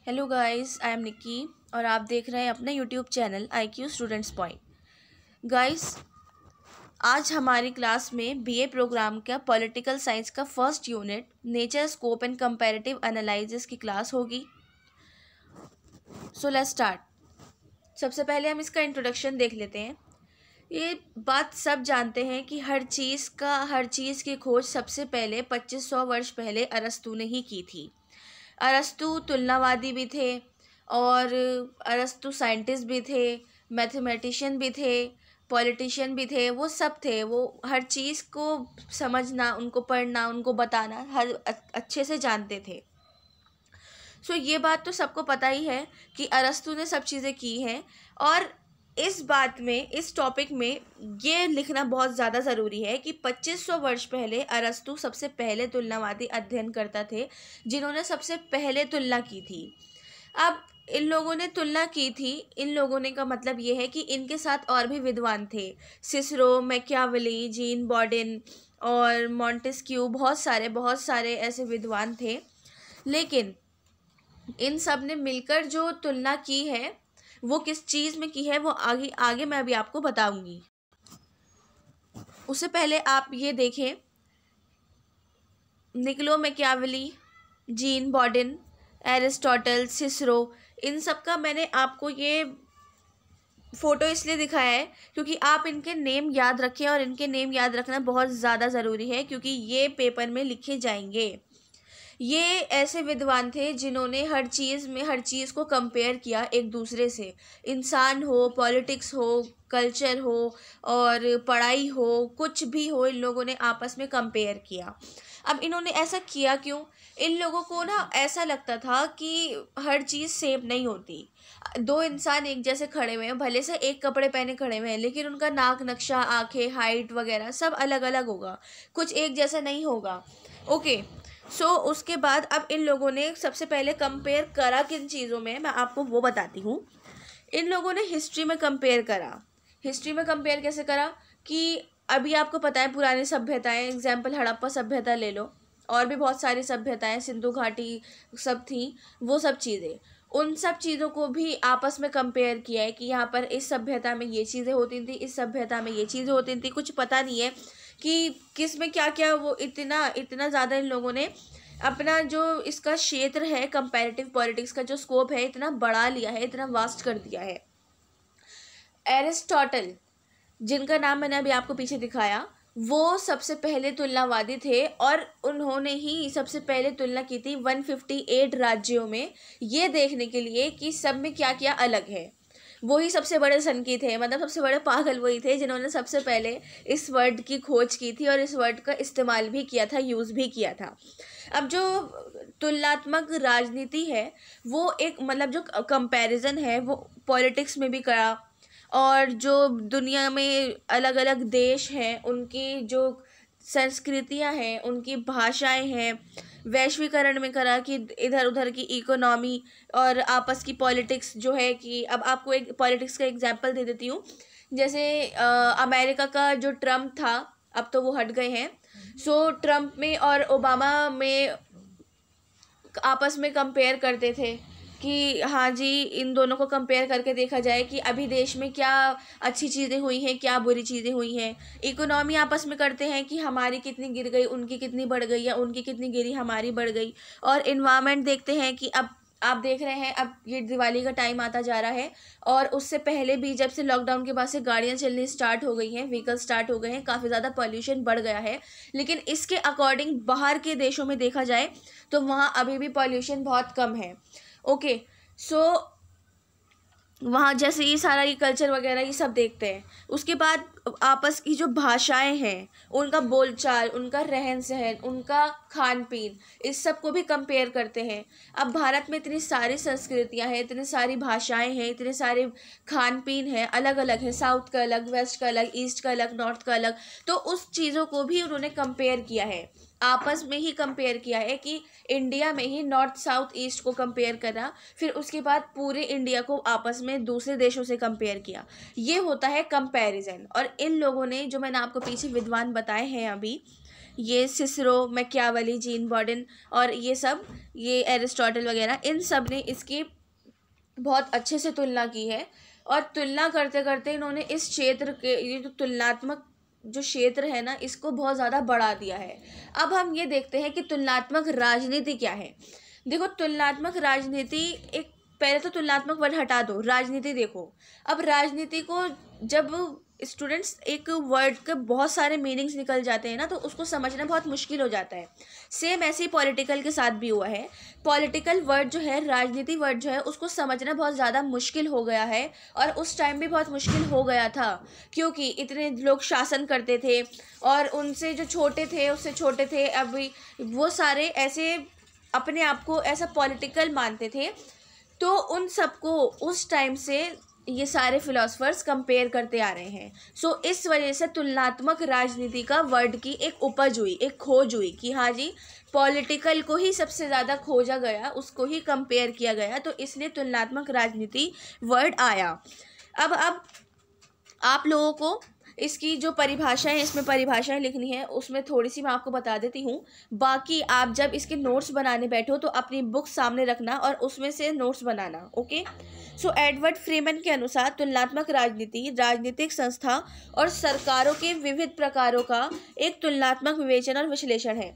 Hello guys, I am Nikki और आप देख रहे हैं अपना YouTube channel IQ students point. Guys, आज हमारी क्लास में बीए प्रोग्राम का पॉलिटिकल साइंस का first unit nature scope and comparative analysis की क्लास होगी। So let's start. सबसे पहले हम इसका इंट्रोडक्शन देख लेते हैं। ये बात सब जानते हैं कि हर चीज़ की खोज सबसे पहले 2500 वर्ष पहले अरस्तू ने ही की थी। अरस्तू तुलनावादी भी थे और अरस्तू साइंटिस्ट भी थे, मैथमेटिशियन भी थे, पॉलिटिशियन भी थे। वो सब थे। वो हर चीज़ को समझना, उनको पढ़ना, उनको बताना हर अच्छे से जानते थे। सो ये बात तो सबको पता ही है कि अरस्तू ने सब चीज़ें की हैं। और इस बात में, इस टॉपिक में ये लिखना बहुत ज़्यादा ज़रूरी है कि 2500 वर्ष पहले अरस्तू सबसे पहले तुलनावादी अध्ययनकर्ता थे जिन्होंने सबसे पहले तुलना की थी। अब इन लोगों ने तुलना की थी, इन लोगों ने का मतलब ये है कि इनके साथ और भी विद्वान थे। सिसरो, मैकियावेली, जीन बॉर्डन और मॉन्टेस्क्यू, बहुत सारे ऐसे विद्वान थे। लेकिन इन सब ने मिलकर जो तुलना की है वो किस चीज़ में की है वो आगे आगे मैं अभी आपको बताऊंगी। उससे पहले आप ये देखें, Niccolo Machiavelli, Jean Bodin, Aristotle, Cicero, इन सब का मैंने आपको ये फ़ोटो इसलिए दिखाया है क्योंकि आप इनके नेम याद रखें। और इनके नेम याद रखना बहुत ज़्यादा ज़रूरी है क्योंकि ये पेपर में लिखे जाएंगे। ये ऐसे विद्वान थे जिन्होंने हर चीज़ को कंपेयर किया एक दूसरे से। इंसान हो, पॉलिटिक्स हो, कल्चर हो और पढ़ाई हो, कुछ भी हो, इन लोगों ने आपस में कंपेयर किया। अब इन्होंने ऐसा किया क्यों? इन लोगों को ना ऐसा लगता था कि हर चीज़ सेम नहीं होती। दो इंसान एक जैसे खड़े हुए हैं, भले से एक कपड़े पहने खड़े हुए हैं, लेकिन उनका नाक नक्शा, आंखें, हाइट वगैरह सब अलग अलग होगा, कुछ एक जैसा नहीं होगा। ओके। उसके बाद अब इन लोगों ने सबसे पहले कंपेयर करा किन चीज़ों में, मैं आपको वो बताती हूँ। इन लोगों ने हिस्ट्री में कंपेयर करा। हिस्ट्री में कंपेयर कैसे करा कि अभी आपको पता है पुरानी सभ्यताएं, एग्जाम्पल हड़प्पा सभ्यता ले लो, और भी बहुत सारी सभ्यताएं, सिंधु घाटी सब थी, वो सब चीज़ें, उन सब चीज़ों को भी आपस में कंपेयर किया है कि यहाँ पर इस सभ्यता में ये चीज़ें होती थी, इस सभ्यता में ये चीज़ें होती थी। कुछ पता नहीं है कि किस में क्या क्या, वो इतना इतना ज़्यादा इन लोगों ने अपना जो इसका क्षेत्र है, कंपैरेटिव पॉलिटिक्स का जो स्कोप है, इतना बढ़ा लिया है, इतना वास्ट कर दिया है। एरिस्टोटल, जिनका नाम मैंने अभी आपको पीछे दिखाया, वो सबसे पहले तुलनावादी थे और उन्होंने ही सबसे पहले तुलना की थी 158 राज्यों में, ये देखने के लिए कि सब में क्या क्या अलग है। वही सबसे बड़े सनकी थे, मतलब सबसे बड़े पागल वही थे जिन्होंने सबसे पहले इस वर्ड की खोज की थी और इस वर्ड का इस्तेमाल भी किया था, यूज़ भी किया था। अब जो तुलनात्मक राजनीति है वो एक, मतलब जो कंपैरिजन है वो पॉलिटिक्स में भी करा, और जो दुनिया में अलग अलग देश हैं उनकी जो संस्कृतियां हैं, उनकी भाषाएं हैं, वैश्वीकरण में करा कि इधर उधर की इकोनॉमी और आपस की पॉलिटिक्स जो है कि अब आपको एक पॉलिटिक्स का एग्जांपल दे देती हूँ। जैसे अमेरिका का जो ट्रम्प था, अब तो वो हट गए हैं। ट्रम्प में और ओबामा में आपस में कंपेयर करते थे कि हाँ जी, इन दोनों को कंपेयर करके देखा जाए कि अभी देश में क्या अच्छी चीज़ें हुई हैं, क्या बुरी चीज़ें हुई हैं। इकोनॉमी आपस में करते हैं कि हमारी कितनी गिर गई, उनकी कितनी बढ़ गई, या उनकी कितनी गिरी, हमारी बढ़ गई। और इन्वायरमेंट देखते हैं कि अब आप देख रहे हैं, अब ये दिवाली का टाइम आता जा रहा है और उससे पहले भी जब से लॉकडाउन के बाद से गाड़ियाँ चलनी स्टार्ट हो गई हैं, व्हीकल स्टार्ट हो गए हैं, काफ़ी ज़्यादा पॉल्यूशन बढ़ गया है। लेकिन इसके अकॉर्डिंग बाहर के देशों में देखा जाए तो वहाँ अभी भी पॉल्यूशन बहुत कम है। ओके। वहाँ जैसे ये सारा ये कल्चर वगैरह ये सब देखते हैं। उसके बाद आपस की जो भाषाएं हैं, उनका बोलचाल, उनका रहन सहन, उनका खान पीन, इस सब को भी कंपेयर करते हैं। अब भारत में इतनी सारी संस्कृतियां हैं, इतनी सारी भाषाएं हैं, इतने सारे खान पीन हैं, अलग अलग है, साउथ का अलग, वेस्ट का अलग, ईस्ट का अलग, नॉर्थ का अलग। तो उस चीज़ों को भी उन्होंने कंपेयर किया है, आपस में ही कंपेयर किया है कि इंडिया में ही नॉर्थ साउथ ईस्ट को कंपेयर करा, फिर उसके बाद पूरे इंडिया को आपस में दूसरे देशों से कंपेयर किया। ये होता है कंपैरिजन। और इन लोगों ने, जो मैंने आपको पीछे विद्वान बताए हैं अभी, ये सिसरो, मैकियावेली, जीन बॉर्डन और ये एरिस्टोटल वगैरह, इन सब ने इसकी बहुत अच्छे से तुलना की है। और तुलना करते करते इन्होंने इस क्षेत्र के, ये जो तुलनात्मक जो क्षेत्र है ना, इसको बहुत ज़्यादा बढ़ा दिया है। अब हम ये देखते हैं कि तुलनात्मक राजनीति क्या है। देखो, तुलनात्मक राजनीति एक, पहले तो तुलनात्मक वर्ड हटा दो, राजनीति देखो। अब राजनीति को जब स्टूडेंट्स, एक वर्ड के बहुत सारे मीनिंग्स निकल जाते हैं ना, तो उसको समझना बहुत मुश्किल हो जाता है। सेम ऐसे ही पॉलिटिकल के साथ भी हुआ है। पॉलिटिकल वर्ड जो है, राजनीति वर्ड जो है, उसको समझना बहुत ज़्यादा मुश्किल हो गया है। और उस टाइम भी बहुत मुश्किल हो गया था, क्योंकि इतने लोग शासन करते थे और उनसे जो छोटे थे उससे छोटे थे, अभी वो सारे ऐसे अपने आप को ऐसा पॉलिटिकल मानते थे। तो उन सबको उस टाइम से ये सारे फिलोसफर्स कंपेयर करते आ रहे हैं। सो इस वजह से तुलनात्मक राजनीति का वर्ड की एक उपज हुई, एक खोज हुई कि हाँ जी, पॉलिटिकल को ही सबसे ज़्यादा खोजा गया, उसको ही कंपेयर किया गया, तो इसलिए तुलनात्मक राजनीति वर्ड आया। अब आप लोगों को इसकी जो परिभाषा है, इसमें परिभाषाएं लिखनी है, उसमें थोड़ी सी मैं आपको बता देती हूँ। बाकी आप जब इसके नोट्स बनाने बैठो तो अपनी बुक सामने रखना और उसमें से नोट्स बनाना। ओके। सो एडवर्ड फ्रीमैन के अनुसार तुलनात्मक राजनीति राजनीतिक संस्था और सरकारों के विविध प्रकारों का एक तुलनात्मक विवेचन और विश्लेषण है।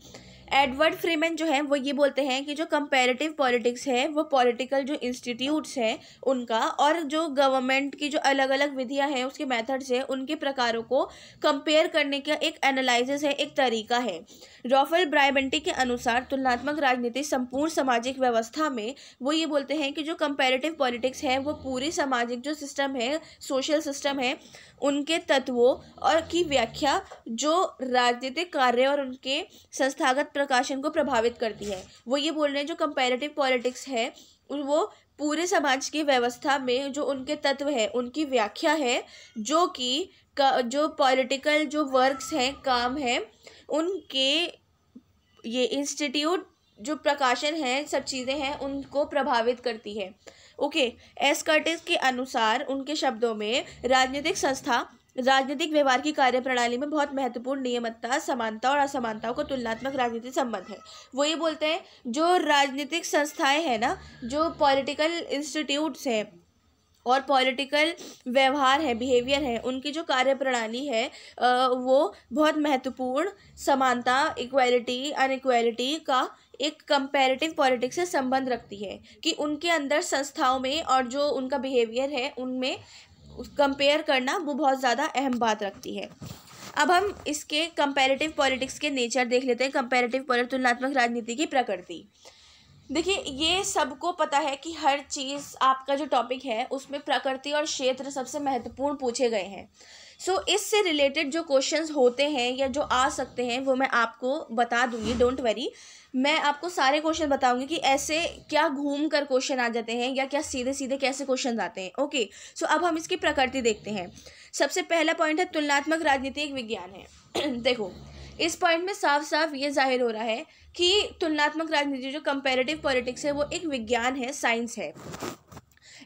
एडवर्ड फ्रीमैन जो है वो ये बोलते हैं कि जो कंपैरेटिव पॉलिटिक्स है वो पॉलिटिकल जो इंस्टीट्यूट्स हैं उनका, और जो गवर्नमेंट की जो अलग अलग विधियां हैं, उसके मेथड्स हैं, उनके प्रकारों को कंपेयर करने का एक एनालिसिस है, एक तरीका है। रॉफल ब्रायबंटी के अनुसार तुलनात्मक राजनीति संपूर्ण सामाजिक व्यवस्था में, वो ये बोलते हैं कि जो कंपैरेटिव पॉलिटिक्स है वो पूरी सामाजिक जो सिस्टम है, सोशल सिस्टम है, उनके तत्वों और की व्याख्या जो राजनीतिक कार्य और उनके संस्थागत प्रकाशन को प्रभावित करती है। वो ये बोल रहे हैं जो कंपैरेटिव पॉलिटिक्स है वो पूरे समाज की व्यवस्था में जो उनके तत्व है, उनकी व्याख्या है, जो कि जो पॉलिटिकल जो वर्क्स हैं, काम हैं, उनके ये इंस्टीट्यूट जो प्रकाशन है, सब चीज़ें हैं, उनको प्रभावित करती है। ओके। एस कर्टिस के अनुसार, उनके शब्दों में, राजनीतिक संस्था राजनीतिक व्यवहार की कार्यप्रणाली में बहुत महत्वपूर्ण नियमितता, समानता और असमानताओं को तुलनात्मक राजनीति संबंध है। वो ये बोलते हैं जो राजनीतिक संस्थाएं हैं ना, जो पॉलिटिकल इंस्टीट्यूट्स हैं और पॉलिटिकल व्यवहार है, बिहेवियर है, उनकी जो कार्यप्रणाली है वो बहुत महत्वपूर्ण समानता, इक्वालिटी, अनइक्वालिटी का एक कंपैरेटिव पॉलिटिक्स से संबंध रखती है, कि उनके अंदर संस्थाओं में और जो उनका बिहेवियर है उनमें कंपेयर करना वो बहुत ज़्यादा अहम बात रखती है। अब हम इसके कंपैरेटिव पॉलिटिक्स के नेचर देख लेते हैं। कंपैरेटिव पॉलिटिक्स, तुलनात्मक राजनीति की प्रकृति। देखिए, ये सबको पता है कि हर चीज़, आपका जो टॉपिक है उसमें प्रकृति और क्षेत्र सबसे महत्वपूर्ण पूछे गए हैं। सो इससे रिलेटेड जो क्वेश्चंस होते हैं या जो आ सकते हैं वो मैं आपको बता दूंगी, डोंट वरी। मैं आपको सारे क्वेश्चन बताऊंगी कि ऐसे क्या घूम कर क्वेश्चन आ जाते हैं या क्या सीधे सीधे कैसे क्वेश्चन आते हैं। ओके। सो अब हम इसकी प्रकृति देखते हैं। सबसे पहला पॉइंट है तुलनात्मक राजनीति एक विज्ञान है। देखो, इस पॉइंट में साफ साफ ये जाहिर हो रहा है कि तुलनात्मक राजनीति जो कंपैरेटिव पॉलिटिक्स है वो एक विज्ञान है, साइंस है।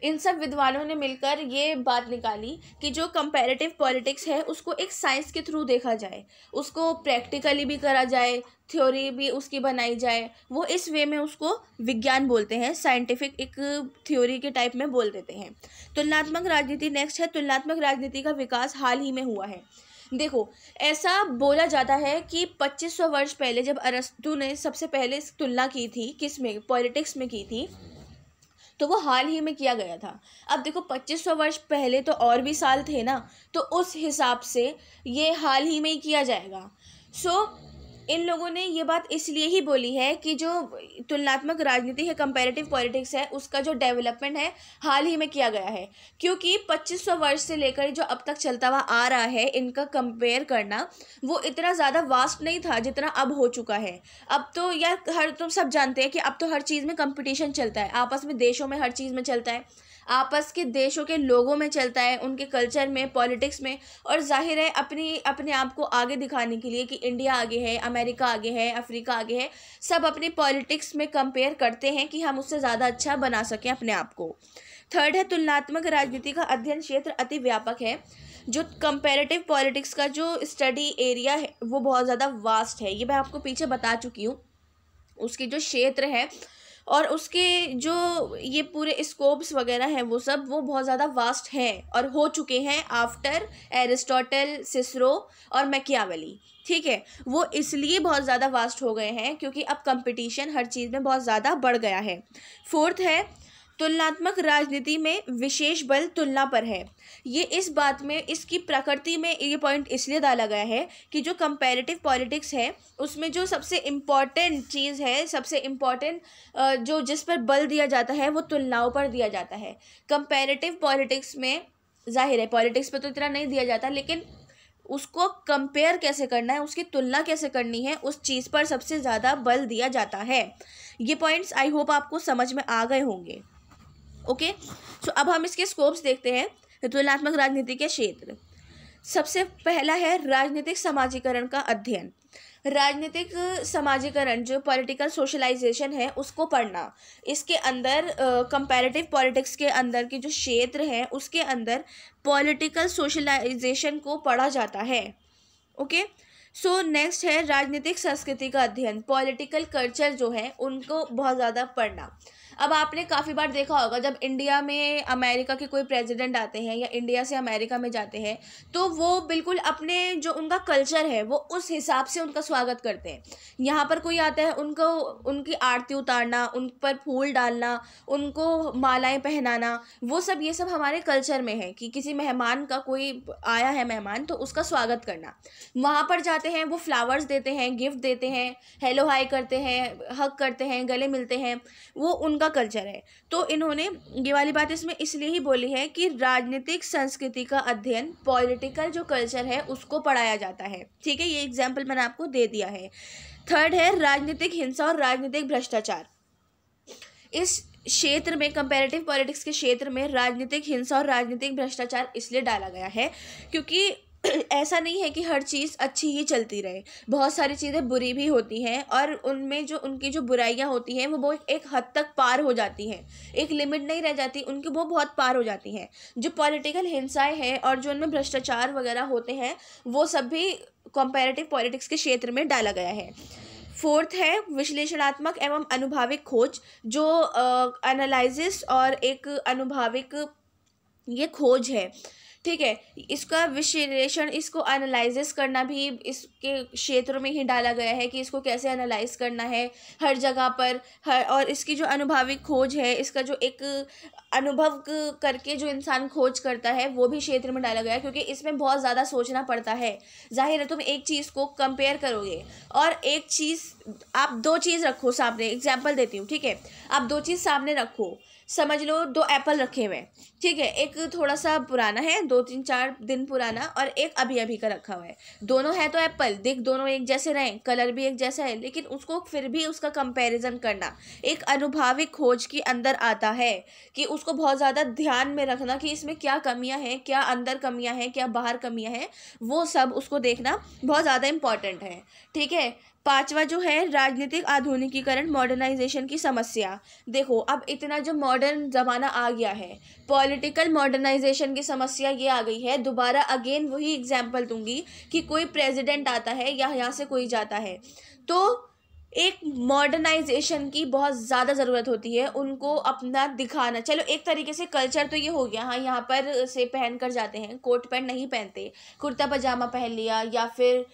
इन सब विद्वानों ने मिलकर ये बात निकाली कि जो कंपैरेटिव पॉलिटिक्स है उसको एक साइंस के थ्रू देखा जाए, उसको प्रैक्टिकली भी करा जाए, थ्योरी भी उसकी बनाई जाए। वो इस वे में उसको विज्ञान बोलते हैं, साइंटिफिक एक थ्योरी के टाइप में बोल देते हैं। तुलनात्मक राजनीति नेक्स्ट है। तुलनात्मक राजनीति का विकास हाल ही में हुआ है। देखो, ऐसा बोला जाता है कि 2500 वर्ष पहले जब अरस्तु ने सबसे पहले तुलना की थी, किस में, पॉलिटिक्स में की थी, तो वो हाल ही में किया गया था। अब देखो, 2500 वर्ष पहले तो और भी साल थे ना, तो उस हिसाब से ये हाल ही में ही किया जाएगा। सो इन लोगों ने ये बात इसलिए ही बोली है कि जो तुलनात्मक राजनीति है, कंपैरेटिव पॉलिटिक्स है, उसका जो डेवलपमेंट है हाल ही में किया गया है, क्योंकि 2500 वर्ष से लेकर जो अब तक चलता हुआ आ रहा है, इनका कंपेयर करना वो इतना ज़्यादा वास्ट नहीं था जितना अब हो चुका है। अब तो यार तुम सब जानते हैं कि अब तो हर चीज़ में कंपटीशन चलता है, आपस में, देशों में, हर चीज़ में चलता है, आपस के देशों के लोगों में चलता है, उनके कल्चर में, पॉलिटिक्स में। और जाहिर है अपने आप को आगे दिखाने के लिए कि इंडिया आगे है, अमेरिका आगे है, अफ्रीका आगे है, सब अपने पॉलिटिक्स में कंपेयर करते हैं कि हम उससे ज़्यादा अच्छा बना सकें अपने आप को। थर्ड है तुलनात्मक राजनीति का अध्ययन क्षेत्र अति व्यापक है। जो कंपैरेटिव पॉलिटिक्स का जो स्टडी एरिया है वो बहुत ज़्यादा वास्ट है, ये मैं आपको पीछे बता चुकी हूँ। उसके जो क्षेत्र है और उसके जो ये पूरे स्कोप्स वगैरह हैं वो बहुत ज़्यादा वास्ट हैं और हो चुके हैं आफ्टर एरिस्टोटल, सिसरो और मैकियावेली। ठीक है, वो इसलिए बहुत ज़्यादा वास्ट हो गए हैं क्योंकि अब कंपटीशन हर चीज़ में बहुत ज़्यादा बढ़ गया है। फोर्थ है तुलनात्मक राजनीति में विशेष बल तुलना पर है। ये इस बात में, इसकी प्रकृति में ये पॉइंट इसलिए डाला गया है कि जो कंपैरेटिव पॉलिटिक्स है उसमें जो सबसे इम्पॉर्टेंट चीज़ है, सबसे इम्पॉर्टेंट जो जिस पर बल दिया जाता है वो तुलनाओं पर दिया जाता है। कंपैरेटिव पॉलिटिक्स में जाहिर है पॉलिटिक्स पर तो इतना नहीं दिया जाता, लेकिन उसको कंपेयर कैसे करना है, उसकी तुलना कैसे करनी है, उस चीज़ पर सबसे ज़्यादा बल दिया जाता है। ये पॉइंट्स आई होप आपको समझ में आ गए होंगे। ओके, सो अब हम इसके स्कोप्स देखते हैं। तुलनात्मक राजनीति के क्षेत्र, सबसे पहला है राजनीतिक समाजीकरण का अध्ययन। राजनीतिक समाजीकरण जो पॉलिटिकल सोशलाइजेशन है उसको पढ़ना। इसके अंदर कंपैरेटिव पॉलिटिक्स के अंदर के जो क्षेत्र हैं उसके अंदर पॉलिटिकल सोशलाइजेशन को पढ़ा जाता है। ओके, सो नेक्स्ट है राजनीतिक संस्कृति का अध्ययन। पॉलिटिकल कल्चर जो है उनको बहुत ज़्यादा पढ़ना। अब आपने काफ़ी बार देखा होगा जब इंडिया में अमेरिका के कोई प्रेसिडेंट आते हैं या इंडिया से अमेरिका में जाते हैं तो वो बिल्कुल अपने जो उनका कल्चर है वो उस हिसाब से उनका स्वागत करते हैं। यहाँ पर कोई आता है उनको उनकी आरती उतारना, उन पर फूल डालना, उनको मालाएं पहनाना, वो सब ये सब हमारे कल्चर में है कि किसी मेहमान का, कोई आया है मेहमान तो उसका स्वागत करना। वहाँ पर जाते हैं वो फ्लावर्स देते हैं, गिफ्ट देते हैं, हेलो हाय करते हैं, हग करते हैं, गले मिलते हैं, वो उनका कल्चर है। तो इन्होंने ये वाली बात इसमें इसलिए ही बोली है कि राजनीतिक संस्कृति का अध्ययन, पॉलिटिकल जो कल्चर है उसको पढ़ाया जाता है। ठीक है, ये एग्जाम्पल मैंने आपको दे दिया है। थर्ड है राजनीतिक हिंसा और राजनीतिक भ्रष्टाचार। इस क्षेत्र में, कंपैरेटिव पॉलिटिक्स के क्षेत्र में राजनीतिक हिंसा और राजनीतिक भ्रष्टाचार इसलिए डाला गया है क्योंकि ऐसा नहीं है कि हर चीज़ अच्छी ही चलती रहे, बहुत सारी चीज़ें बुरी भी होती हैं और उनमें जो उनकी जो बुराइयां होती हैं वो बहुत एक हद तक पार हो जाती हैं, एक लिमिट नहीं रह जाती उनकी, वो बहुत पार हो जाती हैं। जो पॉलिटिकल हिंसाएं हैं और जो उनमें भ्रष्टाचार वगैरह होते हैं वो सब भी कंपैरेटिव पॉलिटिक्स के क्षेत्र में डाला गया है। फोर्थ है विश्लेषणात्मक एवं अनुभाविक खोज। जो एनालिसिस और एक अनुभाविक ये खोज है, ठीक है, इसका विश्लेषण, इसको एनालाइसिस करना भी इसके क्षेत्र में ही डाला गया है कि इसको कैसे एनालाइज करना है हर जगह पर, और इसकी जो अनुभाविक खोज है, इसका जो एक अनुभव करके जो इंसान खोज करता है वो भी क्षेत्र में डाला गया है क्योंकि इसमें बहुत ज़्यादा सोचना पड़ता है। जाहिर है तुम एक चीज़ को कंपेयर करोगे और एक चीज़, आप दो चीज़ रखो सामने, एग्जाम्पल देती हूँ, ठीक है, आप दो चीज़ सामने रखो, समझ लो दो एप्पल रखे हुए हैं, ठीक है, एक थोड़ा सा पुराना है, 2-3-4 दिन पुराना, और एक अभी अभी का रखा हुआ है। दोनों है तो एप्पल, देख दोनों एक जैसे रहें, कलर भी एक जैसा है, लेकिन उसको फिर भी उसका कंपैरिजन करना एक अनुभाविक खोज के अंदर आता है कि उसको बहुत ज़्यादा ध्यान में रखना कि इसमें क्या कमियां हैं, क्या अंदर कमियां हैं, क्या बाहर कमियां हैं, वो सब उसको देखना बहुत ज़्यादा इम्पॉर्टेंट है। ठीक है, पांचवा जो है राजनीतिक आधुनिकीकरण, मॉडर्नाइजेशन की समस्या। देखो अब इतना जो मॉडर्न ज़माना आ गया है, पॉलिटिकल मॉडर्नाइजेशन की समस्या ये आ गई है। दोबारा अगेन वही एग्जांपल दूंगी कि कोई प्रेसिडेंट आता है या यहाँ से कोई जाता है तो एक मॉडर्नाइजेशन की बहुत ज़्यादा ज़रूरत होती है, उनको अपना दिखाना। चलो एक तरीके से कल्चर तो ये हो गया, हाँ यहाँ पर से पहन कर जाते हैं, कोट पैंट नहीं पहनते, कुर्ता पजामा पहन लिया, या फिर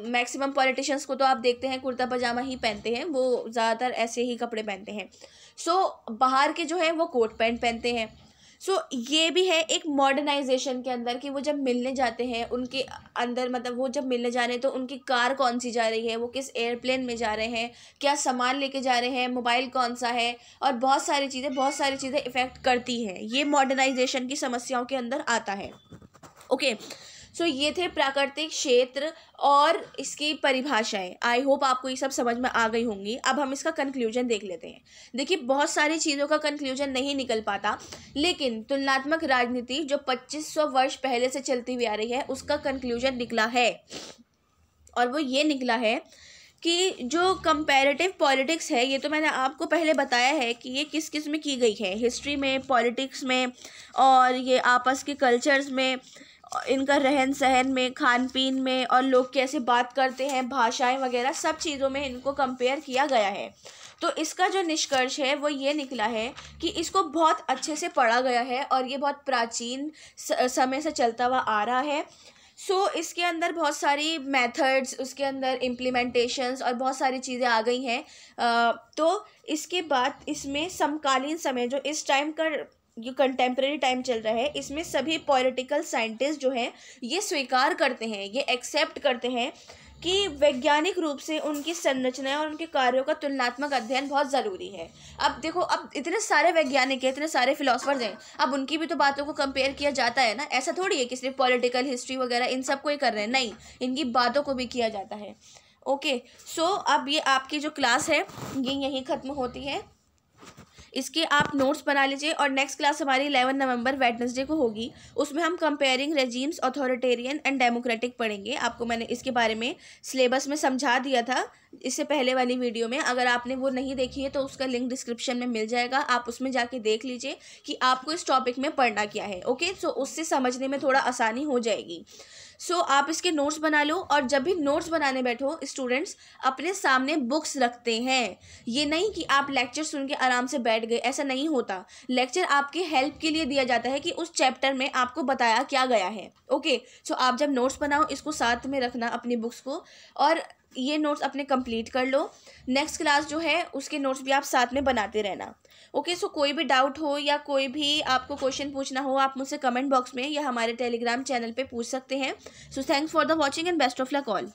मैक्सिमम पॉलिटिशियंस को तो आप देखते हैं कुर्ता पजामा ही पहनते हैं, वो ज़्यादातर ऐसे ही कपड़े पहनते हैं। सो बाहर के जो हैं वो कोट पैंट पहनते हैं। सो ये भी है एक मॉडर्नाइजेशन के अंदर कि वो जब मिलने जाते हैं उनके अंदर, मतलब वो जब मिलने जा रहे हैं तो उनकी कार कौन सी जा रही है, वो किस एयरप्लेन में जा रहे हैं, क्या सामान लेके जा रहे हैं, मोबाइल कौन सा है, और बहुत सारी चीज़ें इफ़ेक्ट करती हैं। ये मॉडर्नाइजेशन की समस्याओं के अंदर आता है। ओके, सो ये थे प्राकृतिक क्षेत्र और इसकी परिभाषाएं। आई होप आपको ये सब समझ में आ गई होंगी। अब हम इसका कंक्लूजन देख लेते हैं। देखिए बहुत सारी चीज़ों का कंक्लूजन नहीं निकल पाता, लेकिन तुलनात्मक राजनीति जो 2500 वर्ष पहले से चलती हुई आ रही है उसका कंक्लूजन निकला है। और वो ये निकला है कि जो कंपैरेटिव पॉलिटिक्स है, ये तो मैंने आपको पहले बताया है कि ये किस किस में की गई है, हिस्ट्री में, पॉलिटिक्स में, और ये आपस के कल्चर्स में, इनका रहन सहन में, खान पीन में, और लोग कैसे बात करते हैं, भाषाएं वगैरह, सब चीज़ों में इनको कंपेयर किया गया है। तो इसका जो निष्कर्ष है वो ये निकला है कि इसको बहुत अच्छे से पढ़ा गया है और ये बहुत प्राचीन समय से चलता हुआ आ रहा है। इसके अंदर बहुत सारी मेथड्स, उसके अंदर इम्प्लीमेंटेशंस और बहुत सारी चीज़ें आ गई हैं। तो इसके बाद इसमें समकालीन समय, जो इस टाइम का जो कंटेम्प्रेरी टाइम चल रहा है, इसमें सभी पॉलिटिकल साइंटिस्ट जो हैं ये स्वीकार करते हैं, ये एक्सेप्ट करते हैं कि वैज्ञानिक रूप से उनकी संरचना और उनके कार्यों का तुलनात्मक अध्ययन बहुत ज़रूरी है। अब देखो, अब इतने सारे वैज्ञानिक हैं, इतने सारे फिलोसफर्स हैं, अब उनकी भी तो बातों को कंपेयर किया जाता है ना। ऐसा थोड़ी है कि सिर्फ पॉलिटिकल हिस्ट्री वगैरह इन सब को ही कर रहे हैं, नहीं, इनकी बातों को भी किया जाता है। ओके, अब ये आपकी जो क्लास है ये यहीं ख़त्म होती है। इसके आप नोट्स बना लीजिए, और नेक्स्ट क्लास हमारी 11 नवंबर वेडनेसडे को होगी। उसमें हम comparing regimes authoritarian and democratic पढ़ेंगे। आपको मैंने इसके बारे में सिलेबस में समझा दिया था इससे पहले वाली वीडियो में। अगर आपने वो नहीं देखी है तो उसका लिंक डिस्क्रिप्शन में मिल जाएगा, आप उसमें जाके देख लीजिए कि आपको इस टॉपिक में पढ़ना क्या है। ओके, उससे समझने में थोड़ा आसानी हो जाएगी। आप इसके नोट्स बना लो, और जब भी नोट्स बनाने बैठो स्टूडेंट्स, अपने सामने बुक्स रखते हैं। ये नहीं कि आप लेक्चर सुन के आराम से बैठ गए, ऐसा नहीं होता। लेक्चर आपके हेल्प के लिए दिया जाता है कि उस चैप्टर में आपको बताया क्या गया है। ओके, आप जब नोट्स बनाओ इसको साथ में रखना अपनी बुक्स को, और ये नोट्स अपने कंप्लीट कर लो। नेक्स्ट क्लास जो है उसके नोट्स भी आप साथ में बनाते रहना। ओके, कोई भी डाउट हो या कोई भी आपको क्वेश्चन पूछना हो, आप मुझसे कमेंट बॉक्स में या हमारे टेलीग्राम चैनल पे पूछ सकते हैं। Thanks for the watching and best of luck all.